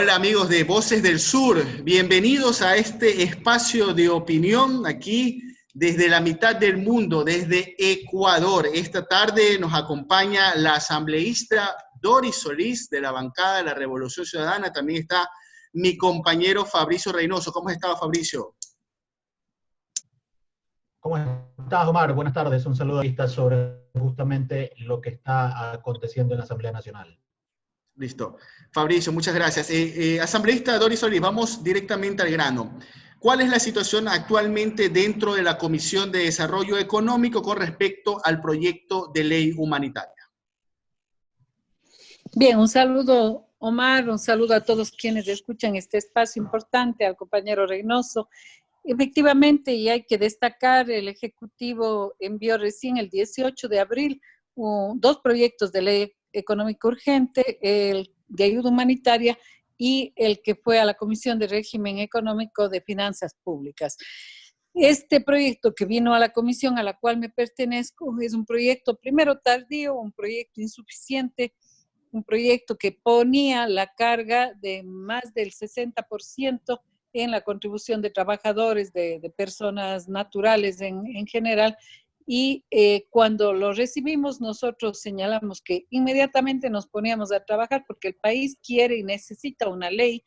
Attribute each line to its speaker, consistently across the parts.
Speaker 1: Hola amigos de Voces del Sur, bienvenidos a este espacio de opinión aquí desde la mitad del mundo, desde Ecuador. Esta tarde nos acompaña la asambleísta Doris Solís de la bancada de la Revolución Ciudadana. También está mi compañero Fabricio Reynoso. ¿Cómo has estado, Fabricio?
Speaker 2: ¿Cómo estás, Omar? Buenas tardes. Un saludo ahí sobre justamente lo que está aconteciendo en la Asamblea Nacional.
Speaker 1: Listo. Fabricio, muchas gracias. Asambleísta Doris Solís, vamos directamente al grano. ¿Cuál es la situación actualmente dentro de la Comisión de Desarrollo Económico con respecto al proyecto de ley humanitaria?
Speaker 3: Bien, un saludo, Omar, un saludo a todos quienes escuchan este espacio importante, al compañero Reynoso. Efectivamente, y hay que destacar, el Ejecutivo envió recién el 18 de abril dos proyectos de ley económica urgente, el de ayuda humanitaria y el que fue a la Comisión de Régimen Económico de Finanzas Públicas. Este proyecto que vino a la comisión a la cual me pertenezco es un proyecto primero tardío, un proyecto insuficiente, un proyecto que ponía la carga de más del 60% en la contribución de trabajadores, de personas naturales en general, y cuando lo recibimos nosotros señalamos que inmediatamente nos poníamos a trabajar porque el país quiere y necesita una ley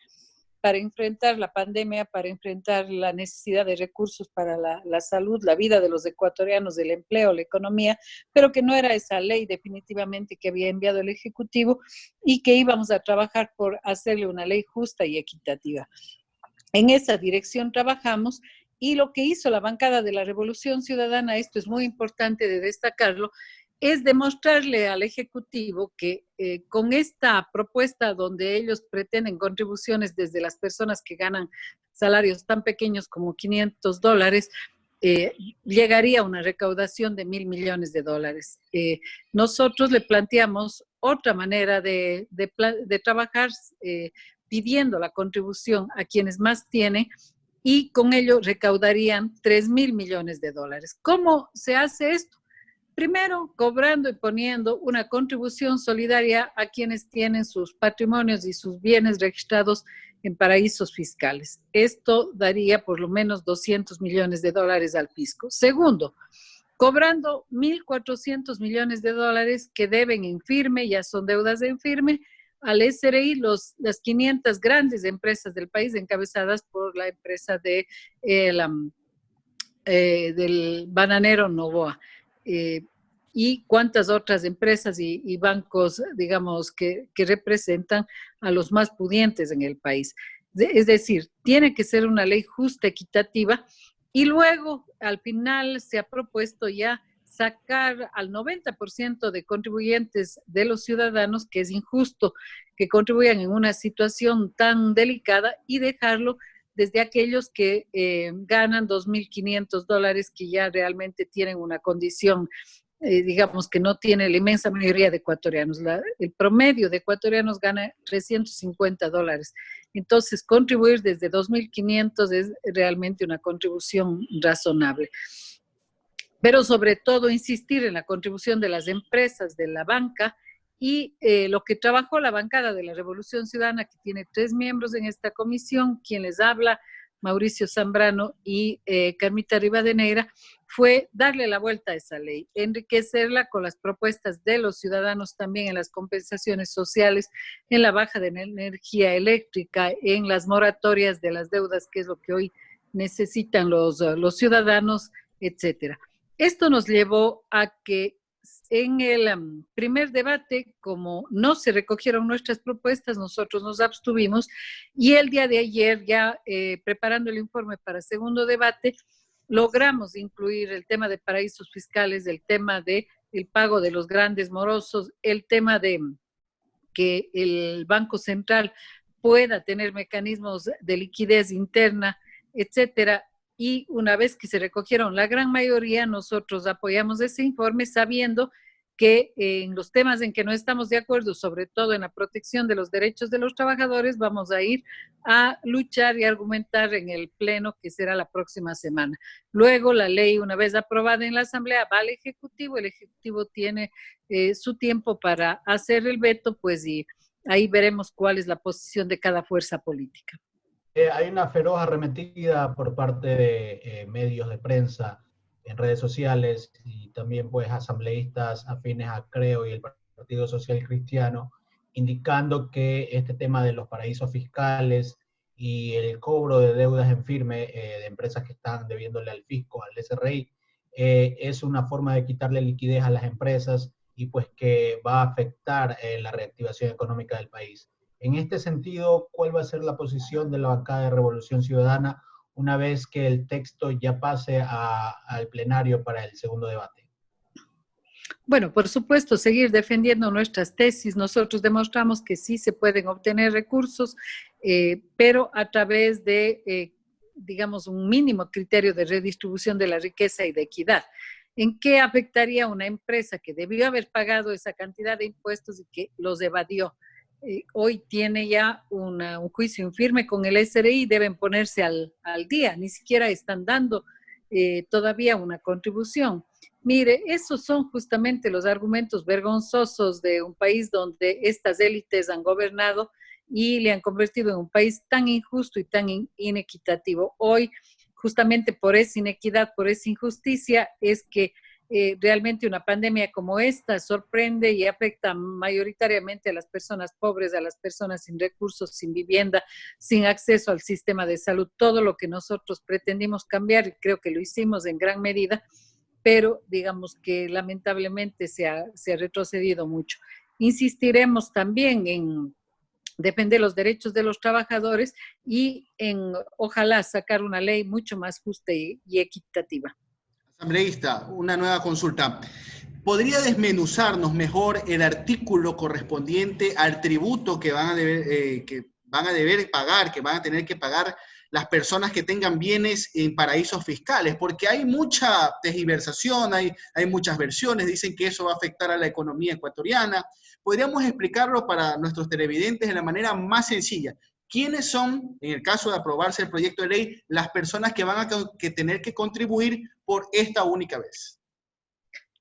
Speaker 3: para enfrentar la pandemia, para enfrentar la necesidad de recursos para la salud, la vida de los ecuatorianos, el empleo, la economía, pero que no era esa ley definitivamente que había enviado el Ejecutivo y que íbamos a trabajar por hacerle una ley justa y equitativa. En esa dirección trabajamos y lo que hizo la bancada de la Revolución Ciudadana, esto es muy importante de destacarlo, es demostrarle al Ejecutivo que con esta propuesta donde ellos pretenden contribuciones desde las personas que ganan salarios tan pequeños como $500, llegaría a una recaudación de $1.000 millones. Nosotros le planteamos otra manera de trabajar, pidiendo la contribución a quienes más tienen, y con ello recaudarían $3.000 millones. ¿Cómo se hace esto? Primero, cobrando y poniendo una contribución solidaria a quienes tienen sus patrimonios y sus bienes registrados en paraísos fiscales. Esto daría por lo menos $200 millones al fisco. Segundo, cobrando $1.400 millones que deben en firme, ya son deudas en firme, al SRI, las 500 grandes empresas del país encabezadas por la empresa del bananero Novoa. Y cuántas otras empresas y bancos, digamos, que representan a los más pudientes en el país. Es decir, tiene que ser una ley justa, equitativa, y luego, al final, se ha propuesto ya sacar al 90% de contribuyentes de los ciudadanos, que es injusto que contribuyan en una situación tan delicada, y dejarlo desde aquellos que ganan $2.500, que ya realmente tienen una condición, digamos, que no tiene la inmensa mayoría de ecuatorianos. El promedio de ecuatorianos gana $350. Entonces, contribuir desde 2.500 es realmente una contribución razonable. Pero sobre todo insistir en la contribución de las empresas, de la banca, y lo que trabajó la bancada de la Revolución Ciudadana, que tiene 3 miembros en esta comisión, quien les habla, Mauricio Zambrano y Carmita Rivadeneira, fue darle la vuelta a esa ley, enriquecerla con las propuestas de los ciudadanos también en las compensaciones sociales, en la baja de energía eléctrica, en las moratorias de las deudas, que es lo que hoy necesitan los ciudadanos, etcétera. Esto nos llevó a que en el primer debate, como no se recogieron nuestras propuestas, nosotros nos abstuvimos, y el día de ayer, ya preparando el informe para segundo debate, logramos incluir el tema de paraísos fiscales, el tema del pago de los grandes morosos, el tema de que el Banco Central pueda tener mecanismos de liquidez interna, etcétera. Y una vez que se recogieron la gran mayoría, nosotros apoyamos ese informe sabiendo que en los temas en que no estamos de acuerdo, sobre todo en la protección de los derechos de los trabajadores, vamos a ir a luchar y argumentar en el pleno, que será la próxima semana. Luego, la ley, una vez aprobada en la Asamblea, va al Ejecutivo. El Ejecutivo tiene su tiempo para hacer el veto, pues, y ahí veremos cuál es la posición de cada fuerza política.
Speaker 2: Hay una feroz arremetida por parte de medios de prensa en redes sociales y también pues asambleístas afines a Creo y el Partido Social Cristiano, indicando que este tema de los paraísos fiscales y el cobro de deudas en firme de empresas que están debiéndole al fisco, al SRI, es una forma de quitarle liquidez a las empresas y pues que va a afectar la reactivación económica del país. En este sentido, ¿cuál va a ser la posición de la bancada de Revolución Ciudadana una vez que el texto ya pase al plenario para el segundo debate?
Speaker 3: Bueno, por supuesto, seguir defendiendo nuestras tesis. Nosotros demostramos que sí se pueden obtener recursos, pero a través de, digamos, un mínimo criterio de redistribución de la riqueza y de equidad. ¿En qué afectaría una empresa que debió haber pagado esa cantidad de impuestos y que los evadió? Hoy tiene ya un juicio en firme con el SRI, deben ponerse al día, ni siquiera están dando todavía una contribución. Mire, esos son justamente los argumentos vergonzosos de un país donde estas élites han gobernado y le han convertido en un país tan injusto y tan inequitativo. Hoy, justamente por esa inequidad, por esa injusticia, es que realmente una pandemia como esta sorprende y afecta mayoritariamente a las personas pobres, a las personas sin recursos, sin vivienda, sin acceso al sistema de salud, todo lo que nosotros pretendimos cambiar y creo que lo hicimos en gran medida, pero digamos que lamentablemente se ha retrocedido mucho. Insistiremos también en defender los derechos de los trabajadores y en ojalá sacar una ley mucho más justa y equitativa.
Speaker 1: Asambleísta, una nueva consulta. ¿Podría desmenuzarnos mejor el artículo correspondiente al tributo que van a deber pagar, que van a tener que pagar las personas que tengan bienes en paraísos fiscales? Porque hay mucha tergiversación, hay muchas versiones, dicen que eso va a afectar a la economía ecuatoriana. ¿Podríamos explicarlo para nuestros televidentes de la manera más sencilla? ¿Quiénes son, en el caso de aprobarse el proyecto de ley, las personas que van a tener que contribuir por esta única vez?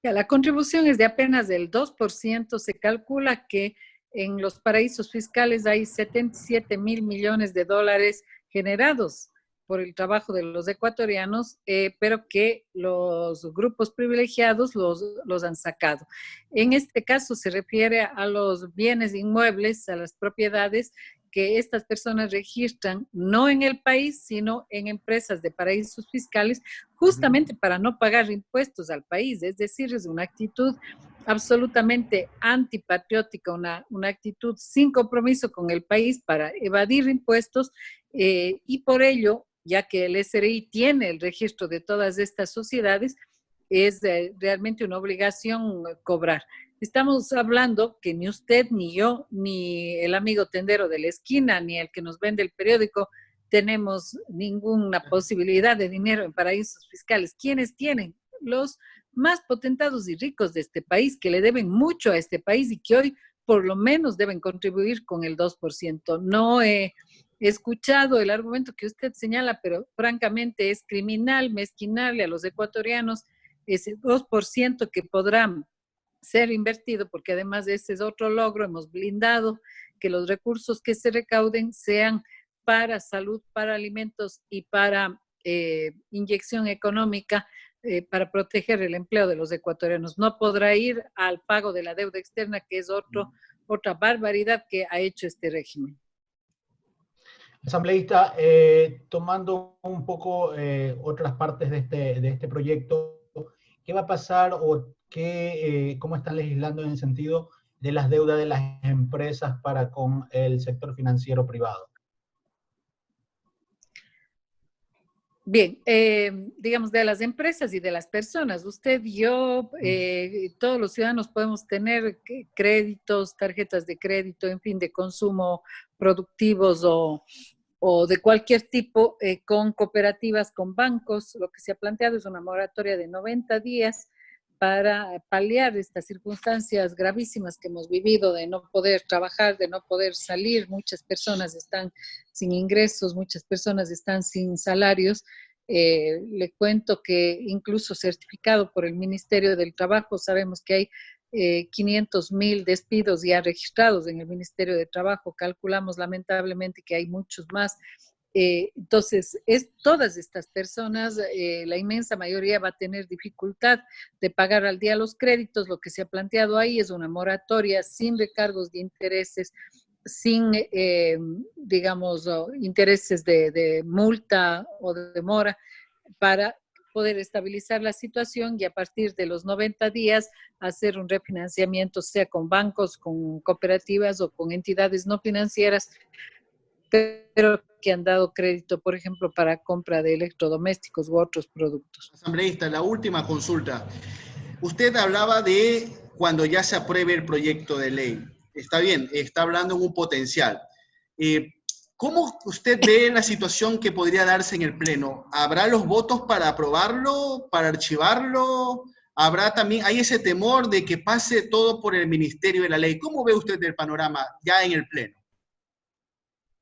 Speaker 3: Ya, la contribución es de apenas del 2%. Se calcula que en los paraísos fiscales hay 77 mil millones de dólares generados por el trabajo de los ecuatorianos, pero que los grupos privilegiados los han sacado. En este caso se refiere a los bienes inmuebles, a las propiedades que estas personas registran no en el país, sino en empresas de paraísos fiscales, justamente para no pagar impuestos al país. Es decir, es una actitud absolutamente antipatriótica, una actitud sin compromiso con el país para evadir impuestos y por ello, ya que el SRI tiene el registro de todas estas sociedades, es realmente una obligación cobrar. Estamos hablando que ni usted, ni yo, ni el amigo tendero de la esquina, ni el que nos vende el periódico, tenemos ninguna posibilidad de dinero en paraísos fiscales. ¿Quiénes tienen? Los más potentados y ricos de este país, que le deben mucho a este país y que hoy por lo menos deben contribuir con el 2%. No he escuchado el argumento que usted señala, pero francamente es criminal mezquinarle a los ecuatorianos ese 2% que podrán ser invertido, porque además de ese es otro logro, hemos blindado que los recursos que se recauden sean para salud, para alimentos y para inyección económica para proteger el empleo de los ecuatorianos. No podrá ir al pago de la deuda externa, que es otra barbaridad que ha hecho este régimen.
Speaker 2: Asambleísta, tomando un poco otras partes de este proyecto, ¿qué va a pasar o cómo están legislando en el sentido de las deudas de las empresas para con el sector financiero privado?
Speaker 3: Bien, digamos, de las empresas y de las personas, usted, yo, todos los ciudadanos podemos tener créditos, tarjetas de crédito, en fin, de consumo productivos o de cualquier tipo, con cooperativas, con bancos. Lo que se ha planteado es una moratoria de 90 días para paliar estas circunstancias gravísimas que hemos vivido de no poder trabajar, de no poder salir. Muchas personas están sin ingresos, muchas personas están sin salarios. Le cuento que incluso certificado por el Ministerio del Trabajo, sabemos que hay 500.000 despidos ya registrados en el Ministerio de Trabajo. Calculamos lamentablemente que hay muchos más. Entonces, todas estas personas, la inmensa mayoría va a tener dificultad de pagar al día los créditos. Lo que se ha planteado ahí es una moratoria sin recargos de intereses, sin, digamos, intereses de multa o de demora, para poder estabilizar la situación y a partir de los 90 días hacer un refinanciamiento, sea con bancos, con cooperativas o con entidades no financieras, pero que han dado crédito, por ejemplo, para compra de electrodomésticos u otros productos.
Speaker 1: Asambleísta, la última consulta. Usted hablaba de cuando ya se apruebe el proyecto de ley. Está bien, está hablando en un potencial. ¿Cómo usted ve la situación que podría darse en el Pleno? ¿Habrá los votos para aprobarlo, para archivarlo? ¿Habrá también, hay ese temor de que pase todo por el Ministerio de la Ley? ¿Cómo ve usted el panorama ya en el Pleno?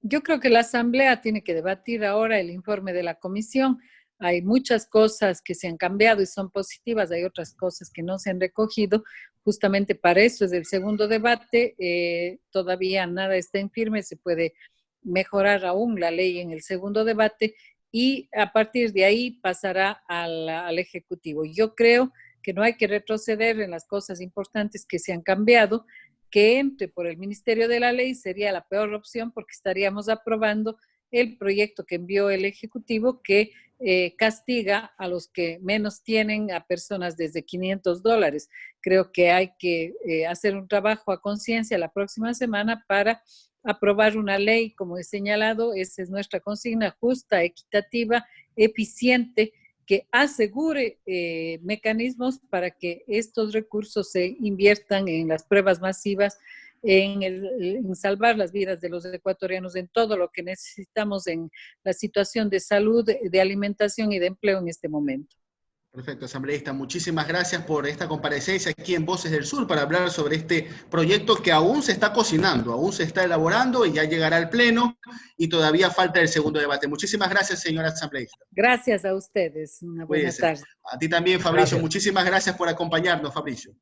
Speaker 3: Yo creo que la Asamblea tiene que debatir ahora el informe de la comisión. Hay muchas cosas que se han cambiado y son positivas, hay otras cosas que no se han recogido. Justamente para eso es el segundo debate. Todavía nada está en firme, se puede mejorar aún la ley en el segundo debate y a partir de ahí pasará al Ejecutivo. Yo creo que no hay que retroceder en las cosas importantes que se han cambiado. Que entre por el Ministerio de la Ley sería la peor opción porque estaríamos aprobando el proyecto que envió el Ejecutivo que castiga a los que menos tienen, a personas desde $500. Creo que hay que hacer un trabajo a conciencia la próxima semana para aprobar una ley, como he señalado, esa es nuestra consigna, justa, equitativa, eficiente, que asegure mecanismos para que estos recursos se inviertan en las pruebas masivas, en salvar las vidas de los ecuatorianos, en todo lo que necesitamos en la situación de salud, de alimentación y de empleo en este momento.
Speaker 1: Perfecto, asambleísta. Muchísimas gracias por esta comparecencia aquí en Voces del Sur para hablar sobre este proyecto que aún se está cocinando, aún se está elaborando y ya llegará al Pleno y todavía falta el segundo debate. Muchísimas gracias, señora asambleísta.
Speaker 3: Gracias a ustedes. Una buena tarde.
Speaker 1: A ti también, Fabricio.
Speaker 2: Gracias.
Speaker 1: Muchísimas gracias por acompañarnos, Fabricio.